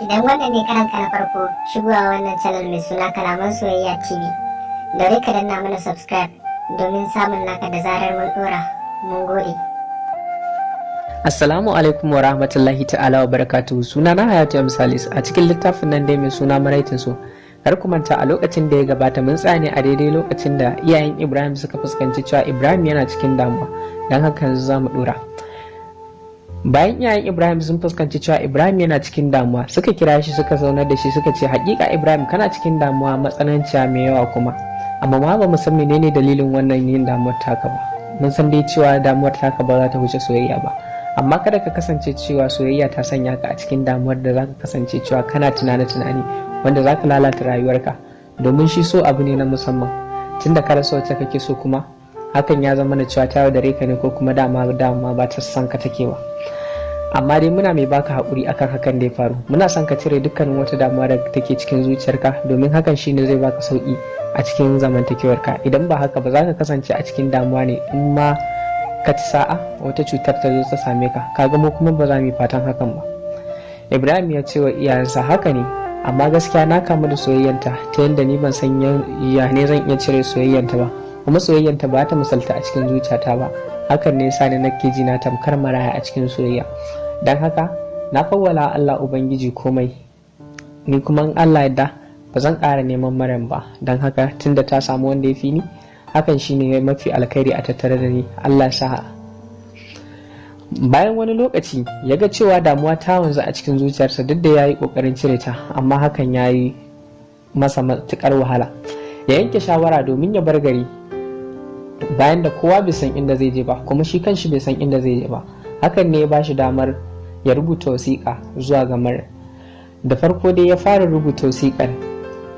Idan wannan ne karanka na farko shigowa wannan channel mai suna kalaman soyayya TV, da ka danna mana subscribe domin samun naka da zarar mun dora. Mun gode. Assalamu alaikum wa rahmatullahi ta'ala wa barakatuhu. Suna na Hayatu Salis a cikin littafin nan dai mai suna maraitin so. Kar ku manta a lokacin da ya gabata mun tsane a daidai lokacin da iyayen Ibrahim suka fuskanci cewa Ibrahim yana cikin damuwa, don haka yanzu za mu dora. Bayan iyayen Ibrahim sun fuskanci cewa Ibrahim yana cikin damuwa, suka kira shi suka zaunar da shi suka ce hakika Ibrahim kana cikin damuwa matsananciya mai yawa kuma, amma ma ba mu san menene dalilin wannan yin damuwar taka ba. Mun san dai cewa damuwar taka ba za ta wuce soyayya ba, amma kada ka kasance cewa soyayya ta sanya ka a cikin damuwar da za ka kasance cewa kana tunani wanda za ka lalata rayuwarka, domin shi so abu ne na musamman. Tunda ka rasa wacce kake so kuma hakan ya zama na cewa ta yaudare ka ne ko kuma dama ba ta san ka take ba. Amma dai muna mai baka haƙuri akan hakan da ya faru. Muna son ka cire dukkanin wata damuwa da take cikin zuciyarka, domin hakan shine zai baka sauki a cikin zamantakewarka. Idan ba haka ba za ka kasance a cikin damuwa ne, in ma ka ci sa'a wata cutar ta zo ta same ka, kaga mu kuma ba za mu yi fatan hakan ba. Ibrahim ya ce wa iyayensa haka ne, amma gaskiya na kamu da soyayyanta ta yadda ni ban san ya ne zan iya cire soyayyanta ba, kuma soyayyanta ba ta misalta a cikin zuciyata ba. Hakan ne yasa ni nake ji na tamkar maraya a cikin soyayya. Dan haka na fawwala Allah Ubangiji komai, ni kuma in Allah yadda ba zan ƙara neman maryam ba. Dan haka tunda ta samu wanda ya fi ni, hakan shine mafi alkhairi a tattare da ni. Allah ya sa. Bayan wani lokaci ya ga cewa damuwa ta wanzu a cikin zuciyarsa, duk da ya yi ƙoƙarin cire ta, amma hakan ya yi masa matuƙar wahala. Ya yanke shawara domin ya bar gari, bayan da kowa bai san inda zai je ba, kuma shi kanshi bai san inda zai je ba. Hakan ne ya ba shi damar ya rubuta wasiƙa zuwa ga Maryam. Da farko dai ya fara rubuta wasiƙar: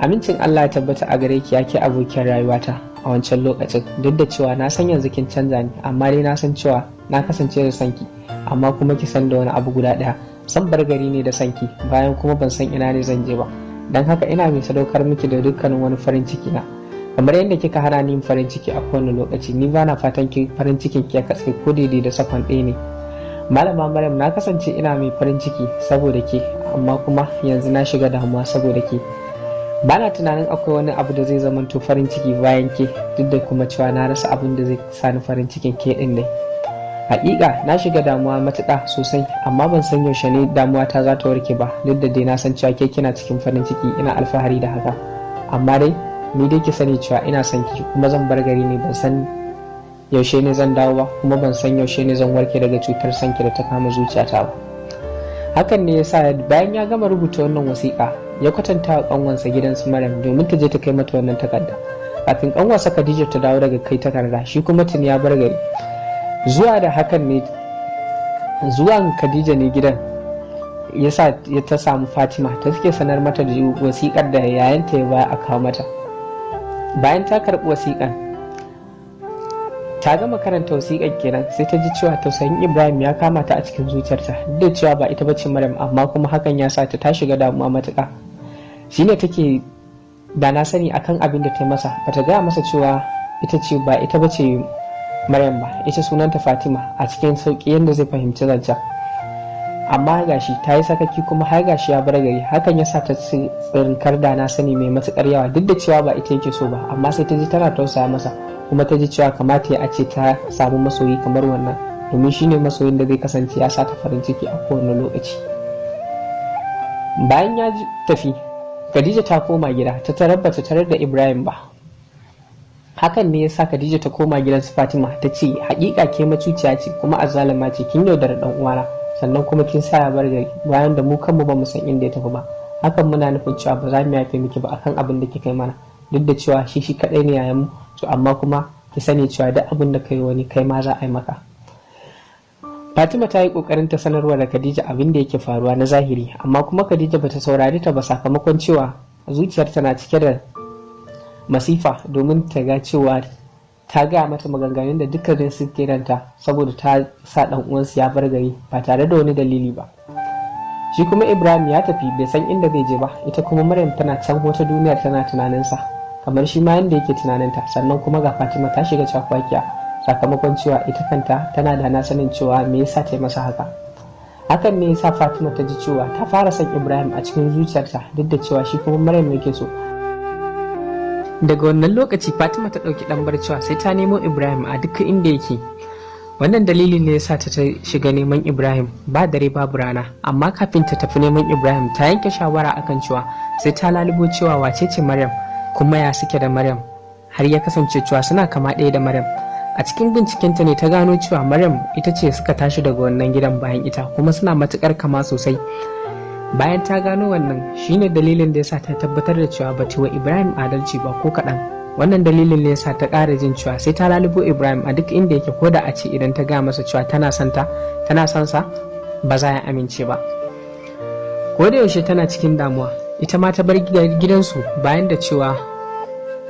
amincin Allah ya tabbata a gare ki yake abokiyar rayuwata a wancan lokacin, duk da cewa na san yanzu kin canza ni, amma dai na san cewa na kasance da sanki, amma kuma ki san da wani abu guda ɗaya, san bar gari ne da sanki, bayan kuma ban san ina ne zan je ba. Don haka ina mai sadaukar miki da dukkanin wani farin ciki na, kamar yadda kika hana ni farin ciki a kowane lokaci, ni ba na fatan ki farin cikin ki ya katse ko daidai da sakon ɗaya ne. Malama Maryam, na kasance ina mai farin ciki saboda ke, amma kuma yanzu na shiga damuwa saboda ke. Ba na tunanin akwai wani abu da zai zamanto farin ciki bayan ke, duk da kuma cewa na rasa abin da zai sani farin cikin ke ɗin dai. Hakika na shiga damuwa matuƙa sosai, amma ban san yaushe ne damuwa ta za ta warke ba, duk da dai na san cewa ke kina cikin farin ciki, ina alfahari da haka. Amma dai ni dai ki sani cewa ina son ki, kuma zan bar gari ne, ban san yaushe ne zan dawo ba, kuma ban san yaushe ne zan warke daga cutar sanki da ta kama zuciyata ba. Hakan ne yasa bayan ya gama rubuta wannan wasiƙa, ya kwatanta wa ƙanwarsa gidan su Maryam domin ta je ta kai mata wannan takarda. Kafin ƙanwarsa Khadija ta dawo daga kai takarda, shi kuma tuni ya bar gari. Zuwan Khadija ne gidan yasa ta samu Fatima, ta suke sanar mata da wasiƙar da yayanta ya baya a kawo mata. Bayan ta karɓi wasiƙan, ta gama karanta wasiƙar kenan, sai ta ji cewa tausayin Ibrahim ya kama ta a cikin zuciyarta, duk da cewa ba ita bace Maryam, amma kuma hakan ya sa ta shiga damuwa matuƙa. Shine take da na sani akan abin da ta yi masa, bata gaya masa cewa ba ita bace Maryam ba, ita sunanta Fatima, a cikin sauƙi yadda zai fahimci zancen. Amma gashi ta yi sakaki, kuma har gashi ya bar gari. Hakan ya sa ta tsinkar da na sani mai matuƙar yawa, duk da cewa ba ita yake so ba, amma sai ta ji tana tausaya masa, kuma ta ji cewa kamata ya ce ta samu masoyi kamar wannan, domin shine masoyin da zai kasance ya sa ta farin ciki a kowane lokaci. Bayan ya tafi, Khadija ta koma gida, ta tabbata tarar da Ibrahim ba. Hakan ne ya sa Khadija ta koma gidan su Fatima, ta ce hakika ke macuciya ce kuma azzalima ce, kin yaudara dan uwana, sannan kuma kin sa ya bar gari bayan da mu kanmu ba mu san inda ya tafi ba. Hakan muna nufin cewa ba za mu yafe miki ba akan abin da kika yi mana, duk da cewa shi kadai ne yayan mu, to amma kuma ki sani cewa duk abin da kai wani kai ma za a yi maka. Fatima ta yi kokarin ta sanarwa da Khadija abin da yake faruwa na zahiri, amma kuma Khadija bata saurari ta ba, sakamakon cewa zuciyarta na cike da masifa, domin ta ga cewa ta gaya mata maganganun da dukkanin sun kiranta saboda ta sa dan uwansu ya bar gari ba tare da wani dalili ba. Shi kuma Ibrahim ya tafi, bai san inda zai je ba, ita kuma Maryam tana can wata duniyar tana tunaninsa kamar shi ma yanda yake tunaninta. Sannan kuma ga Fatima ta shiga cakwakiya, sakamakon cewa ita kanta tana da na sanin cewa me yasa ta yi masa haka. Hakan ne yasa Fatima ta ji cewa ta fara son Ibrahim a cikin zuciyarta duk da cewa shi kuma Maryam yake so. Daga wannan lokaci Fatima ta ɗauki ɗan cewa sai ta nemo Ibrahim a duk inda yake. Wannan dalilin ne yasa ta shiga neman Ibrahim ba dare babu rana, amma kafin ta tafi neman Ibrahim ta yanke shawara akan cewa sai ta lalubo cewa wace ce Maryam kuma ya suke da Maryam har ya kasance cewa suna kama ɗaya da Maryam. A cikin bincikenta ne ta gano cewa Maryam ita ce suka tashi daga wannan gidan bayan ita, kuma suna matukar kama sosai. Bayan ta gano wannan shine dalilin da yasa ta tabbatar da cewa bata wa Ibrahim adalci ba ko kaɗan. Wannan dalilin ne yasa ta ƙara jin cewa sai ta lalubo Ibrahim a duk inda yake, ko da a ce idan ta ga masa cewa tana son sa ba za ya amince ba. Ko da yaushe tana cikin damuwa, ita ma ta bar gidansu bayan da cewa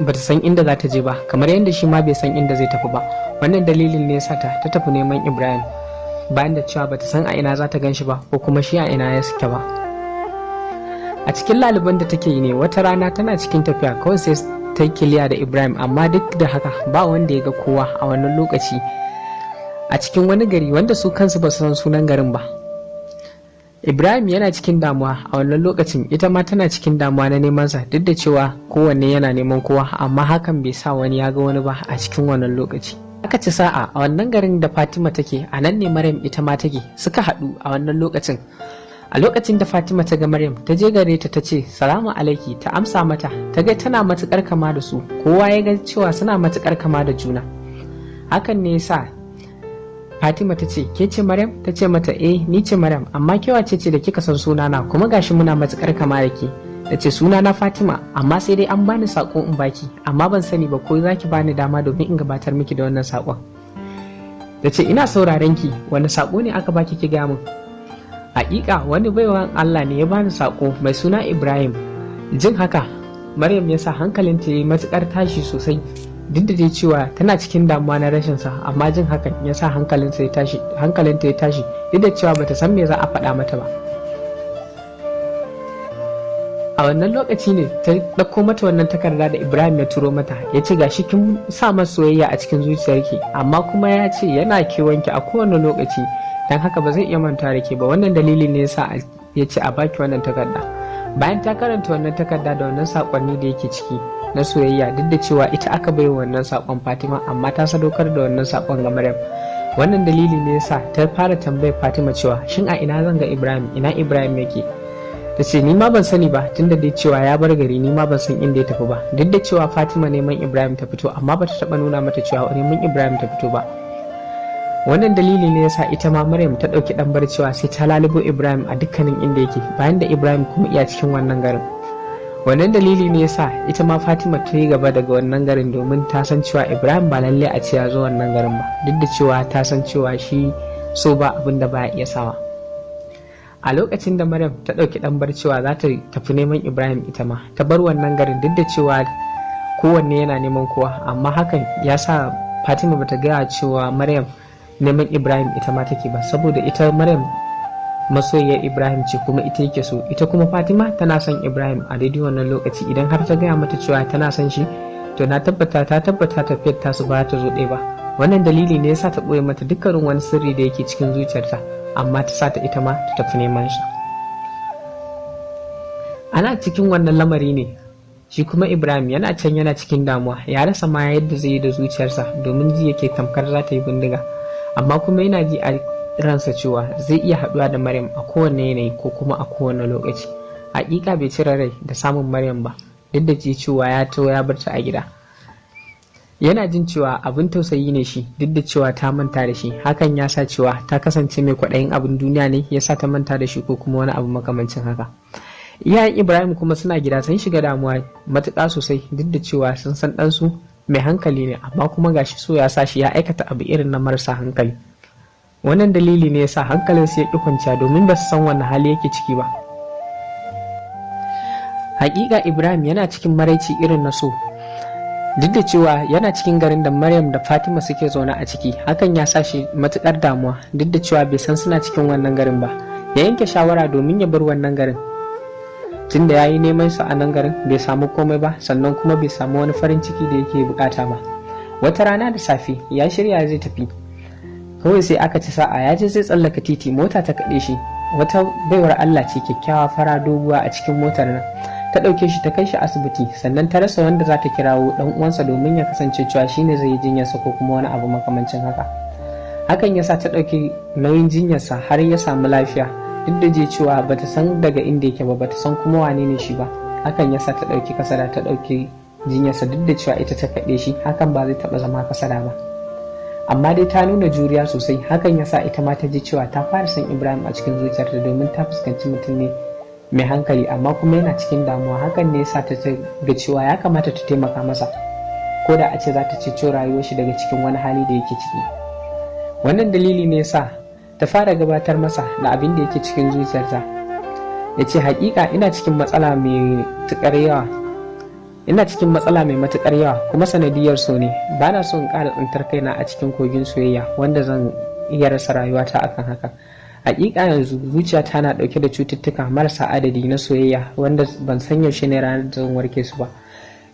bata san inda za ta je ba, kamar yadda shi ma bai san inda zai tafi ba. Wannan dalilin ne yasa ta tafi neman Ibrahim bayan da cewa bata san a ina za ta gan shi ba ko kuma shi a ina ya suke ba. A cikin laliban da take yi ne wata rana tana cikin tafiya kawai sai ta yi kiliya da Ibrahim, amma duk da haka ba wanda ya ga kowa a wannan lokaci a cikin wani gari wanda su kansu ba su san sunan garin ba. Ibrahim yana cikin damuwa a wannan lokacin, ita ma tana cikin damuwa na neman sa, duk da cewa kowanne yana neman kowa, amma hakan bai sa wani ya ga wani ba a cikin wannan lokaci. Aka ci sa'a a wannan garin da Fatima take, a nan ne Maryam ita ma take, suka haɗu a wannan lokacin. A lokacin da Fatima ta ga Maryam, ta je gare ta ce salamu alaiki, ta amsa mata, ta ga tana matukar kama da su, kowa ya ga cewa suna matukar kama da juna. Hakan ne yasa Fatima ta ce ke ce Maryam? Ta ce mata ni ce Maryam, amma ke wace ce da kika san sunana kuma gashi muna matukar kama da ke? Ta ce sunana Fatima, amma sai dai an bani sako in baki, amma ban sani ba ko zaki bani dama domin in gabatar miki da wannan sakon. Ta ce ina sauraren ki, wani sako ne aka baki ki gaya min? Hakika wani baiwan Allah ne ya bani sako mai suna Ibrahim. Jin haka Maryam ya sa hankalinta ya yi matukar tashi sosai, duk da dai cewa tana cikin damuwa na rashin sa, amma jin hakan ya sa hankalinta ya tashi duk da cewa bata san me za a faɗa mata ba. A wannan lokaci ne ta ɗauko mata wannan takarda da Ibrahim ya turo mata, ya ce gashi kin sa masa soyayya a cikin zuciyarki, amma kuma ya ce yana kewanki a kowane lokaci, dan haka ba zai iya manta da ke ba. Wannan dalili ne yasa ya ce a baki wannan takarda. Bayan ta karanta wannan takarda da wannan sakonni da yake ciki na soyayya, duk da cewa ita aka bai wannan sakon Fatima, amma ta sadaukar da wannan sakon ga Maryam. Wannan dalili ne yasa ta fara tambayar Fatima cewa shin a ina zan ga Ibrahim, ina Ibrahim yake? Ta ce ni ma ban sani ba, tunda dai cewa ya bar gari, ni ma ban san inda ya tafi ba. Duk da cewa Fatima neman Ibrahim ta fito, amma bata taba nuna mata cewa neman Ibrahim ta fito ba. Wannan dalili ne yasa ita ma Maryam ta dauki dan cewa sai ta lalubo Ibrahim a dukkanin inda yake, bayan da Ibrahim kuma iya cikin wannan garin. Wannan dalili ne yasa ita ma Fatima ta yi gaba daga wannan garin, domin ta san cewa Ibrahim ba lalle a ce ya zo wannan garin ba, duk da cewa ta san cewa shi so ba abin da baya iya sawa. A lokacin da Maryam ta dauki dan cewa za ta tafi neman Ibrahim, ita ma ta bar wannan garin, duk da cewa kowanne yana neman kowa, amma hakan ya sa Fatima bata gaya cewa Maryam neman Ibrahim ita ma take ba, saboda ita Maryam masoyiyar Ibrahim ce kuma ita yake so, ita kuma Fatima tana son Ibrahim a daidai wannan lokaci. Idan har ta gaya mata cewa tana son shi, to na tabbata tafiyar tasu ba ta zo ɗaya ba. Wannan dalili ne yasa ta ɓoye mata dukkanin wani sirri da yake cikin zuciyarta, amma ta sa ta ita ma ta tafi neman shi. Ana cikin wannan lamari ne shi kuma Ibrahim yana can yana cikin damuwa, ya rasa ma yadda zai yi da zuciyarsa, domin ji yake tamkar za ta yi bindiga, amma kuma yana ji a ransa cewa zai iya haɗuwa da Maryam a kowane yanayi ko kuma a kowane lokaci. Hakika bai cire rai da samun Maryam ba, duk da cewa ya to ya bar ta a gida. Yana jin cewa abin tausayi ne shi, duk da cewa ta manta da shi. Hakan ya sa cewa ta kasance mai kwaɗayin abin duniya ne ya sa ta manta da shi ko kuma wani abu makamancin haka. Iyayen Ibrahim kuma suna gida sun shiga damuwa matuƙa sosai, duk da cewa sun san ɗansu mai hankali ne, amma kuma gashi so ya sa shi ya aikata abu irin na marasa hankali. Wannan dalili ne ya sa hankalinsu ya ƙi kwanciya, domin ba su san wani hali yake ciki ba. Hakika Ibrahim yana cikin maraici irin na so, duk da cewa yana cikin garin da Maryam da Fatima suke zaune a ciki. Hakan ya sa shi matuƙar damuwa, duk da cewa bai san suna cikin wannan garin ba. Ya yanke shawara domin ya bar wannan garin, tunda ya yi neman sa a nan garin bai samu komai ba, sannan kuma bai samu wani farin ciki da yake bukata ba. Wata rana da safe ya shirya zai tafi, kawai sai aka ci sa'a ya je sai tsallaka titi, mota ta kaɗe shi. Wata baiwar Allah ce kyakkyawa fara doguwa a cikin motar nan, ta ɗauke shi ta kai shi asibiti, sannan ta rasa wanda za ta kirawo ɗan uwansa domin ya kasance cewa shine zai yi jinyarsa ko kuma wani abu makamancin haka. Hakan ya sa ta ɗauki nauyin jinyarsa har ya samu lafiya, duk da je cewa bata san daga inda yake ba, bata san kuma wane ne shi ba. Hakan ya sa ta ɗauki kasada, ta ɗauki jinyarsa duk da cewa ita ta kaɗe shi, hakan ba zai taɓa zama kasada ba. Amma dai ta nuna juriya sosai, hakan ya sa ita ma ta ji cewa ta fara son Ibrahim a cikin zuciyarta, domin ta fuskanci mutum ne mai hankali amma kuma yana cikin damuwa. Hakan ne ya sa ta ga cewa ya kamata ta taimaka masa, ko da a ce za ta ceto rayuwar shi daga cikin wani hali da yake ciki. Wannan dalili ne ya sa ta fara gabatar masa da abin da yake cikin zuciyarta. Ya ce hakika ina cikin matsala mai matuƙar yawa kuma sanadiyar so ne. Ba na so in ƙara tsintar kaina a cikin kogin soyayya wanda zan iya rasa rayuwata akan haka. Hakika yanzu zuciyata na ɗauke da cututtuka marasa adadi na soyayya wanda ban san yaushe ne ranar da zan warke su ba.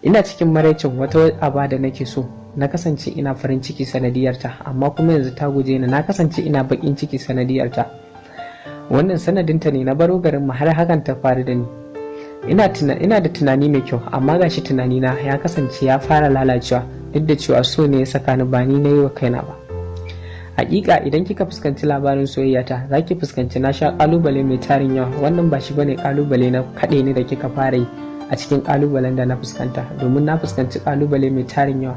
Ina cikin maraicin wata aba da nake so, na kasance ina farin ciki sanadiyarta, amma kuma yanzu ta guje ni, na kasance ina baƙin ciki sanadiyarta. Wannan sanadinta ne na baro garin mu har hakan ta faru da ni. Ina da tunani mai kyau, amma gashi tunanina ya kasance ya fara lalacewa, duk da cewa so ne ya saka ni, ba ni na yi wa kaina ba. Hakika idan kika fuskanci labarin soyayyata, za ki fuskanci na sha kalubale mai tarin yawa. Wannan ba shi bane kalubale na kaɗe ni da kika fara yi a cikin kalubalen da na fuskanta, domin na fuskanci kalubale mai tarin yawa.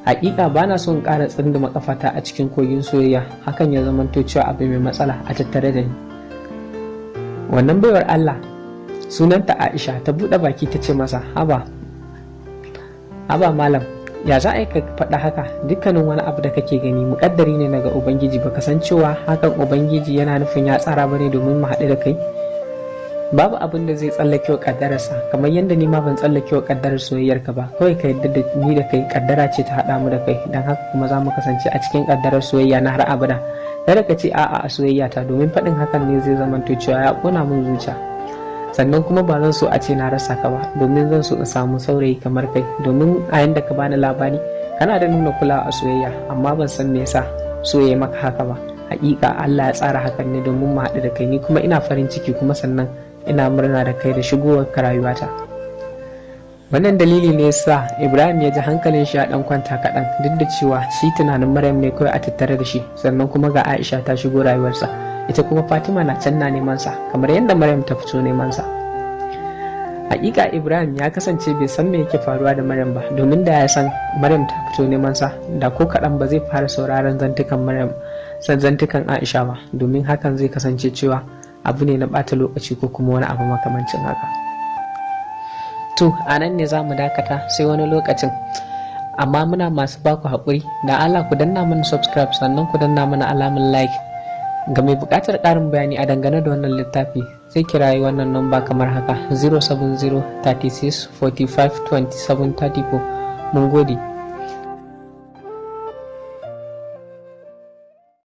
Hakika ba na so in ƙara tsinduma kafata a cikin kogin soyayya, hakan ya zamanto cewa abu mai matsala a tattare da ni. Wannan baiwar Allah sunanta Aisha ta buɗe baki ta ce masa, haba malam, ya za a yi ka faɗa haka? Dukkanin wani abu da kake gani muƙaddari ne daga Ubangiji, baka san cewa hakan Ubangiji yana nufin ya tsara bane domin mu haɗu da kai? Babu abin da zai tsallake wa ƙaddararsa, kamar yadda ni ma ban tsallake wa ƙaddarar soyayyarka ba. Kawai ka yadda da ni da kai ƙaddara ce ta haɗa mu da kai, don haka kuma za mu kasance a cikin ƙaddarar soyayya na har abada. Kada ka ce a'a a soyayya ta, domin faɗin hakan ne zai zamanto cewa ya ƙona min zuciya. Sannan kuma ba zan so a ce na rasa ka ba, domin zan so in samu saurayi kamar kai. Domin a yanda ka bani labari kana da nuna kulawa a soyayya, amma ban san me yasa so ya maka haka ba. Hakika Allah ya tsara hakan ne domin mu haɗu da kai, ni kuma ina farin ciki, kuma sannan ina murna da kai da shigowar ka rayuwata. Wannan dalili ne yasa Ibrahim ya ji hankalin shi a dan kwanta kaɗan, duk da cewa shi tunanin Maryam ne kawai a tattare da shi, sannan kuma ga Aisha ta shigo rayuwarsa, ita kuma Fatima na can na neman sa kamar yadda Maryam ta fito neman sa. Hakika Ibrahim ya kasance bai san me yake faruwa da Maryam ba, domin da ya san Maryam ta fito neman sa, da ko kaɗan ba zai fara sauraron zantukan Aisha ba, domin hakan zai kasance cewa abu ne na ɓata lokaci ko kuma wani abu makamancin haka. To a nan ne za mu dakata sai wani lokacin, amma muna masu baku haƙuri da Allah ku danna mana subscribe, sannan ku danna mana alamun like. Ga mai buƙatar ƙarin bayani a dangane da wannan littafi sai kirayi wannan namba kamar haka 070 36 45 27 34. Mun gode.